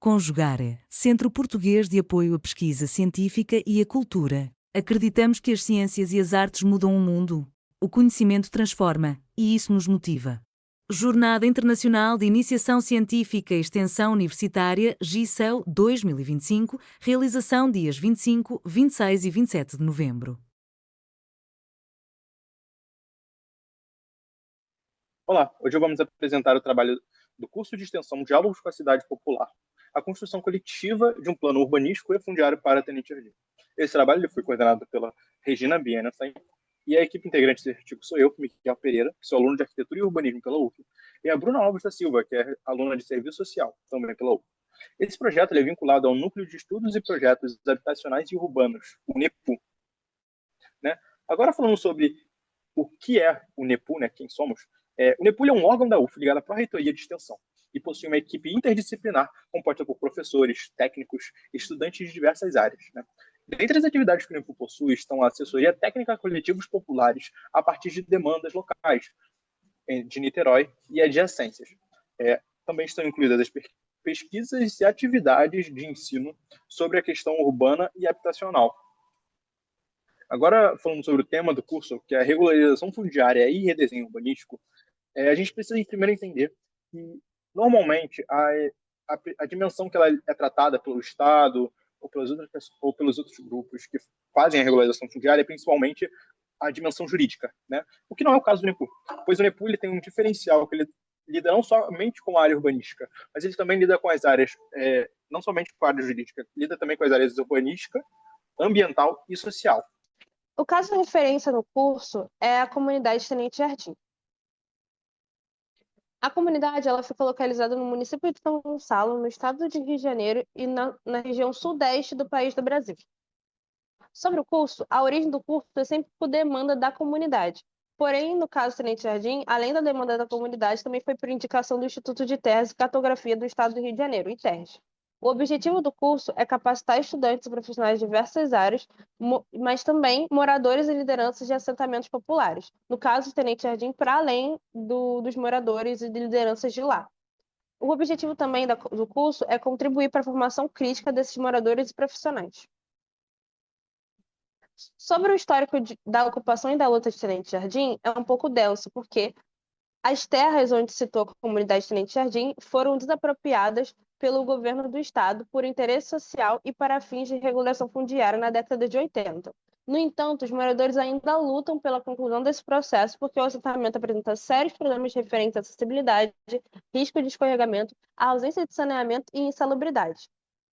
Conjugare, Centro Português de Apoio à Pesquisa Científica e à Cultura. Acreditamos que as ciências e as artes mudam o mundo. O conhecimento transforma, e isso nos motiva. Jornada Internacional de Iniciação Científica e Extensão Universitária, GICEL 2025, realização dias 25, 26 e 27 de novembro. Olá, hoje vamos apresentar o trabalho do curso de extensão Diálogos com a Cidade Popular, a construção coletiva de um plano urbanístico e fundiário para Tenente Jardim. Esse trabalho foi coordenado pela Regina Bienenstein e a equipe integrante desse artigo sou eu, Miquel Pereira, que sou aluno de Arquitetura e Urbanismo pela UF, e a Bruna Alves da Silva, que é aluna de Serviço Social, também pela UF. Esse projeto é vinculado ao Núcleo de Estudos e Projetos Habitacionais e Urbanos, o NEPU. Né? Agora falando sobre o que é o NEPU, né, quem somos, o NEPU é um órgão da UF ligado à Pró-Reitoria de Extensão e possui uma equipe interdisciplinar composta por professores, técnicos e estudantes de diversas áreas. Né? Dentre as atividades que o NEPU possui estão a assessoria técnica a coletivos populares a partir de demandas locais de Niterói e adjacências. Também estão incluídas as pesquisas e atividades de ensino sobre a questão urbana e habitacional. Agora, falando sobre o tema do curso, que é a regularização fundiária e redesenho urbanístico, a gente precisa primeiro entender que, normalmente, a dimensão que ela é tratada pelo Estado ou pelos outros grupos que fazem a regularização fundiária é principalmente a dimensão jurídica, né? O que não é o caso do NEPU, pois o NEPU ele tem um diferencial que ele lida não somente com a área urbanística, mas ele também lida com as áreas, não somente com a área jurídica, lida também com as áreas urbanística, ambiental e social. O caso de referência no curso é a comunidade Tenente Jardim. A comunidade ela fica localizada no município de São Gonçalo, no estado de Rio de Janeiro e na região sudeste do país do Brasil. Sobre o curso, a origem do curso é sempre por demanda da comunidade. Porém, no caso Tenente Jardim, além da demanda da comunidade, também foi por indicação do Instituto de Terras e Cartografia do Estado do Rio de Janeiro, ITERJ. O objetivo do curso é capacitar estudantes e profissionais de diversas áreas, mas também moradores e lideranças de assentamentos populares. No caso do Tenente Jardim, para além dos moradores e de lideranças de lá. O objetivo também do curso é contribuir para a formação crítica desses moradores e profissionais. Sobre o histórico da ocupação e da luta de Tenente Jardim, é um pouco denso, porque as terras onde se citou a comunidade Tenente Jardim foram desapropriadas pelo governo do estado por interesse social e para fins de regulação fundiária na década de 80. No entanto, os moradores ainda lutam pela conclusão desse processo porque o assentamento apresenta sérios problemas referentes à acessibilidade, risco de escorregamento, à ausência de saneamento e insalubridade.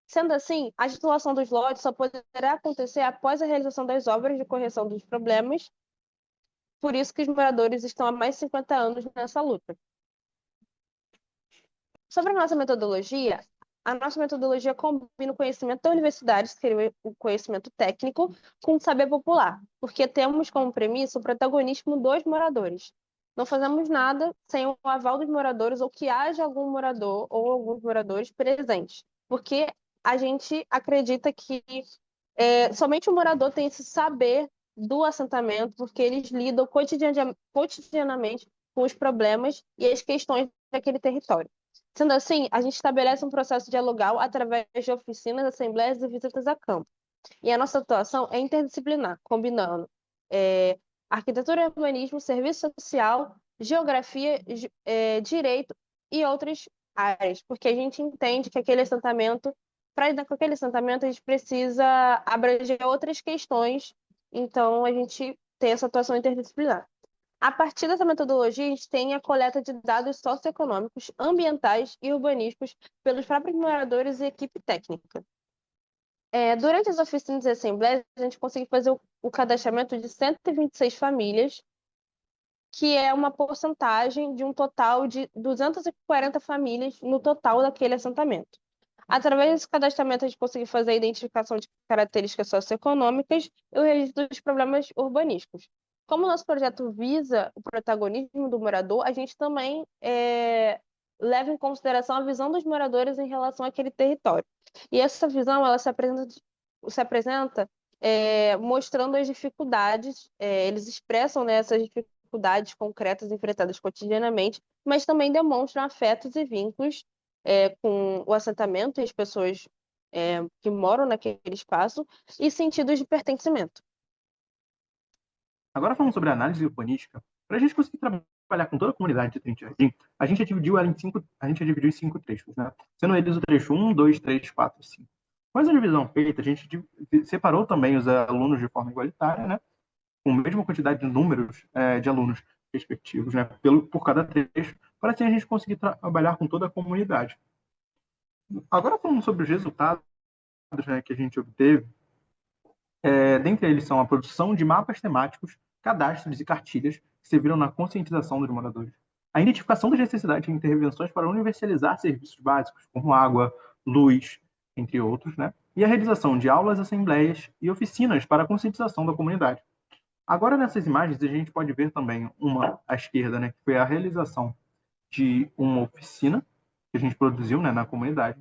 Sendo assim, a titulação dos lotes só poderá acontecer após a realização das obras de correção dos problemas, por isso que os moradores estão há mais de 50 anos nessa luta. Sobre a nossa metodologia combina o conhecimento da universidade, que seria o conhecimento técnico, com o saber popular, porque temos como premissa o protagonismo dos moradores. Não fazemos nada sem o aval dos moradores ou que haja algum morador ou alguns moradores presentes, porque a gente acredita que somente o morador tem esse saber do assentamento, porque eles lidam cotidianamente com os problemas e as questões daquele território. Sendo assim, a gente estabelece um processo dialogal através de oficinas, assembleias e visitas a campo. E a nossa atuação é interdisciplinar, combinando arquitetura e urbanismo, serviço social, geografia, direito e outras áreas, porque a gente entende que para lidar com aquele assentamento, a gente precisa abranger outras questões, então a gente tem essa atuação interdisciplinar. A partir dessa metodologia, a gente tem a coleta de dados socioeconômicos, ambientais e urbanísticos pelos próprios moradores e equipe técnica. Durante as oficinas e assembleias, a gente conseguiu fazer o cadastramento de 126 famílias, que é uma porcentagem de um total de 240 famílias no total daquele assentamento. Através desse cadastramento, a gente conseguiu fazer a identificação de características socioeconômicas e o registro dos problemas urbanísticos. Como o nosso projeto visa o protagonismo do morador, a gente também leva em consideração a visão dos moradores em relação àquele território. E essa visão ela se apresenta mostrando as dificuldades, eles expressam, né, essas dificuldades concretas enfrentadas cotidianamente, mas também demonstram afetos e vínculos com o assentamento e as pessoas que moram naquele espaço e sentidos de pertencimento. Agora, falando sobre a análise urbanística, para a gente conseguir trabalhar com toda a comunidade de Trento Jardim, a gente dividiu em 5 trechos, né? Sendo eles o trecho 1, 2, 3, 4 e 5. Com essa divisão feita, a gente separou também os alunos de forma igualitária, né? Com a mesma quantidade de números de alunos respectivos, né? Por cada trecho, para assim a gente conseguir trabalhar com toda a comunidade. Agora, falando sobre os resultados, né, que a gente obteve, dentre eles são a produção de mapas temáticos, cadastros e cartilhas que serviram na conscientização dos moradores, a identificação das necessidades de intervenções para universalizar serviços básicos, como água, luz, entre outros, né? E a realização de aulas, assembleias e oficinas para a conscientização da comunidade. Agora, nessas imagens, a gente pode ver também uma à esquerda, né, que foi a realização de uma oficina que a gente produziu, né, na comunidade.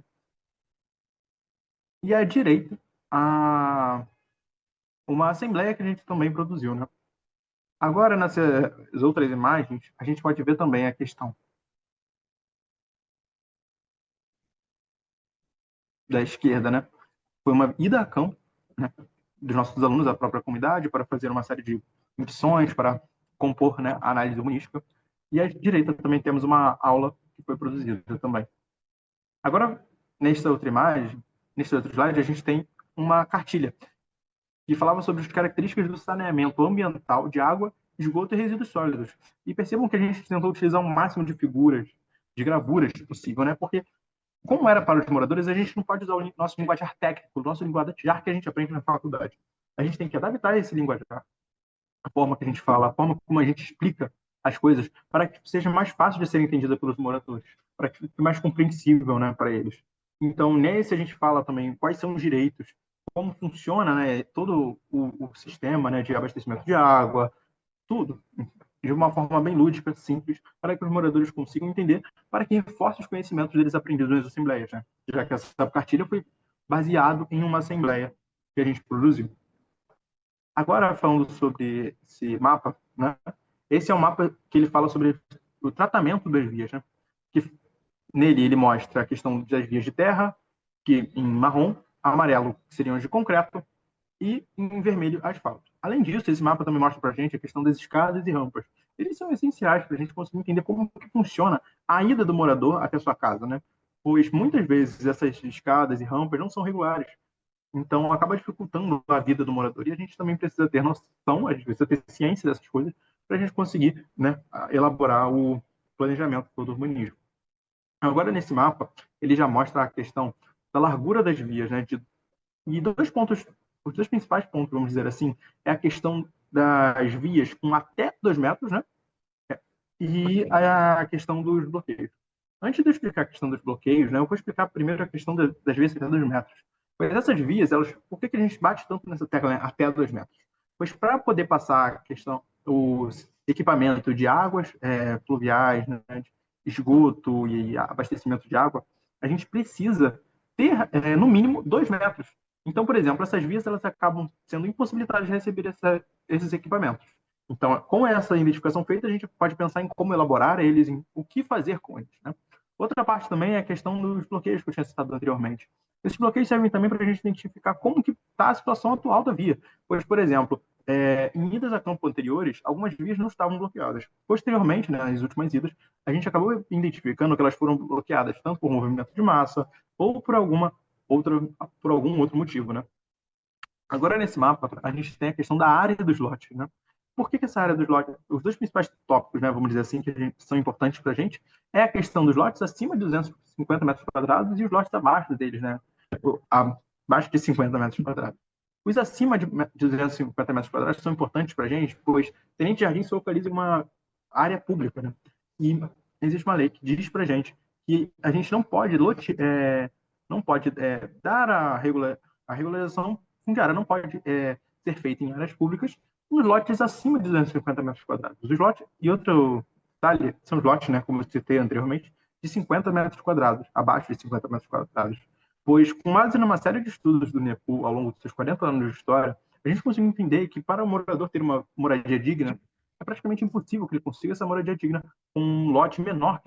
E à direita, uma assembleia que a gente também produziu, né? Agora, nessas outras imagens, a gente pode ver também a questão da esquerda, né? Foi uma ida a campo, né, dos nossos alunos, da própria comunidade, para fazer uma série de missões, para compor, né, a análise humanística. E à direita também temos uma aula que foi produzida também. Agora, nesta outra imagem, nesse outro slide, a gente tem uma cartilha que falava sobre as características do saneamento ambiental de água, esgoto e resíduos sólidos. E percebam que a gente tentou utilizar o máximo de figuras, de gravuras possível, né? Porque, como era para os moradores, a gente não pode usar o nosso linguajar técnico, o nosso linguajar que a gente aprende na faculdade. A gente tem que adaptar esse linguajar, a forma que a gente fala, a forma como a gente explica as coisas, para que seja mais fácil de ser entendida pelos moradores, para que fique mais compreensível, né, para eles. Então, nesse a gente fala também quais são os direitos, como funciona, né, todo o sistema, né, de abastecimento de água, tudo, de uma forma bem lúdica, simples, para que os moradores consigam entender, para que reforce os conhecimentos deles aprendidos nas assembleias, né? Já que essa cartilha foi baseado em uma assembleia que a gente produziu. Agora, falando sobre esse mapa, né? Esse é um mapa que ele fala sobre o tratamento das vias, né? Que nele ele mostra a questão das vias de terra, que em marrom, amarelo seriam as de concreto e em vermelho asfalto. Além disso, esse mapa também mostra para a gente a questão das escadas e rampas. Eles são essenciais para a gente conseguir entender como que funciona a ida do morador até a sua casa, né? Pois muitas vezes essas escadas e rampas não são regulares. Então, acaba dificultando a vida do morador. E a gente também precisa ter noção, a gente precisa ter ciência dessas coisas para a gente conseguir, né, elaborar o planejamento todo urbanismo. Agora, nesse mapa, ele já mostra a questão da largura das vias, né? E os dois principais pontos, vamos dizer assim, é a questão das vias com até 2 metros, né? E a questão dos bloqueios. Antes de eu explicar a questão dos bloqueios, né, eu vou explicar primeiro a questão das vias até 2 metros. Pois essas vias, por que a gente bate tanto nessa tecla, né, até 2 metros? Pois para poder passar a questão, o equipamento de águas pluviais, né, de esgoto e abastecimento de água, a gente precisa ter, no mínimo, 2 metros. Então, por exemplo, essas vias elas acabam sendo impossibilitadas de receber esses equipamentos. Então, com essa identificação feita, a gente pode pensar em como elaborar eles, em o que fazer com eles, né? Outra parte também é a questão dos bloqueios que eu tinha citado anteriormente. Esses bloqueios servem também para a gente identificar como que está a situação atual da via. Pois, por exemplo, em idas a campo anteriores, algumas vias não estavam bloqueadas. Posteriormente, né, nas últimas idas, a gente acabou identificando que elas foram bloqueadas tanto por movimento de massa ou por algum outro motivo, né? Agora, nesse mapa, a gente tem a questão da área dos lotes, né? Por que essa área dos lotes, os dois principais tópicos, né, vamos dizer assim, que são importantes para a gente, é a questão dos lotes acima de 250 metros quadrados e os lotes abaixo deles, né? Abaixo de 50 metros quadrados. Os acima de 250 metros quadrados são importantes para a gente, pois Tenente Jardim se localiza em uma área pública, né? E existe uma lei que diz para a gente que a gente não pode dar a regularização fundiária, não pode ser feita em áreas públicas nos lotes acima de 250 metros quadrados. Os lotes, e outro detalhe, são os lotes, né, como eu citei anteriormente, de 50 metros quadrados, abaixo de 50 metros quadrados. Pois, com base numa série de estudos do NEPU ao longo dos seus 40 anos de história, a gente conseguiu entender que para o morador ter uma moradia digna, é praticamente impossível que ele consiga essa moradia digna com um lote menor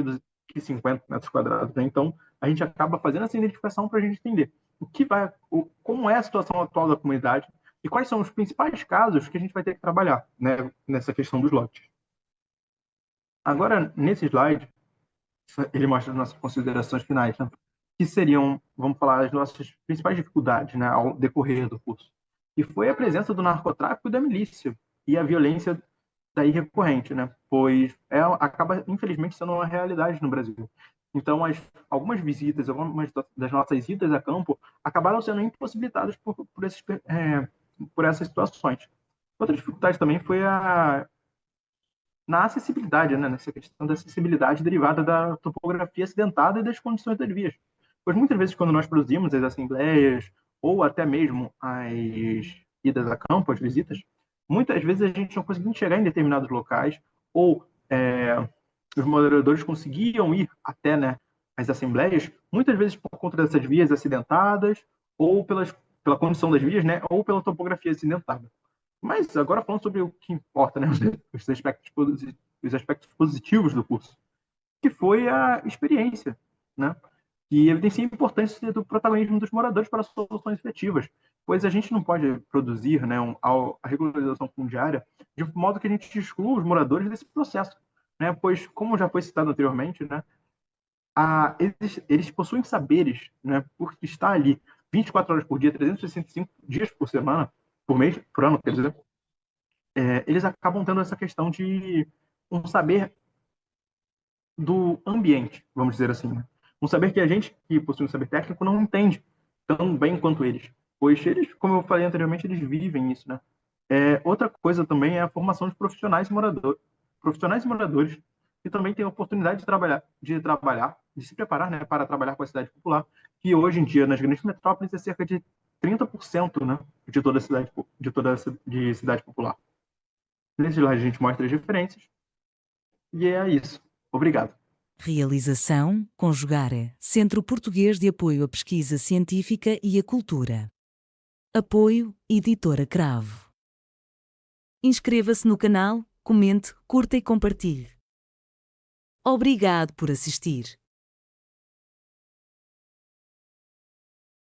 que 50 metros quadrados, né? Então, a gente acaba fazendo essa identificação para a gente entender como é a situação atual da comunidade e quais são os principais casos que a gente vai ter que trabalhar, né, nessa questão dos lotes. Agora, nesse slide, ele mostra as nossas considerações finais, né, que seriam, vamos falar, as nossas principais dificuldades, né, ao decorrer do curso. E foi a presença do narcotráfico e da milícia e a violência daí recorrente, né, pois acaba, infelizmente, sendo uma realidade no Brasil. Então, algumas visitas, algumas das nossas idas a campo acabaram sendo impossibilitadas por essas situações. Outra dificuldade também foi na acessibilidade, né? Nessa questão da acessibilidade derivada da topografia acidentada e das condições das vias. Pois muitas vezes, quando nós produzimos as assembleias ou até mesmo as idas a campo, as visitas, muitas vezes a gente não conseguia chegar em determinados locais ou os moderadores conseguiam ir até, né, as assembleias, muitas vezes por conta dessas vias acidentadas ou pela condição das vias, né, ou pela topografia acidentada. Mas agora falando sobre o que importa, né, os aspectos positivos do curso, que foi a experiência, né, que evidencia a importância do protagonismo dos moradores para soluções efetivas, pois a gente não pode produzir, né, a regularização fundiária de modo que a gente exclua os moradores desse processo, né, pois, como já foi citado anteriormente, né, eles possuem saberes, né, por estar ali 24 horas por dia, 365 dias por semana, por mês, por ano, quer dizer, eles acabam tendo essa questão de um saber do ambiente, vamos dizer assim. Né? Um saber que a gente, que possui um saber técnico, não entende tão bem quanto eles. Pois eles, como eu falei anteriormente, eles vivem isso, né? Outra coisa também é a formação de profissionais e moradores que também têm a oportunidade de se preparar, né, para trabalhar com a cidade popular, que hoje em dia, nas grandes metrópoles, é cerca de 30%, né, de cidade popular. Nesse slide a gente mostra as referências. E é isso. Obrigado. Realização, Conjugar, Centro Português de Apoio à Pesquisa Científica e à Cultura. Apoio, Editora Cravo. Inscreva-se no canal, comente, curta e compartilhe. Obrigado por assistir.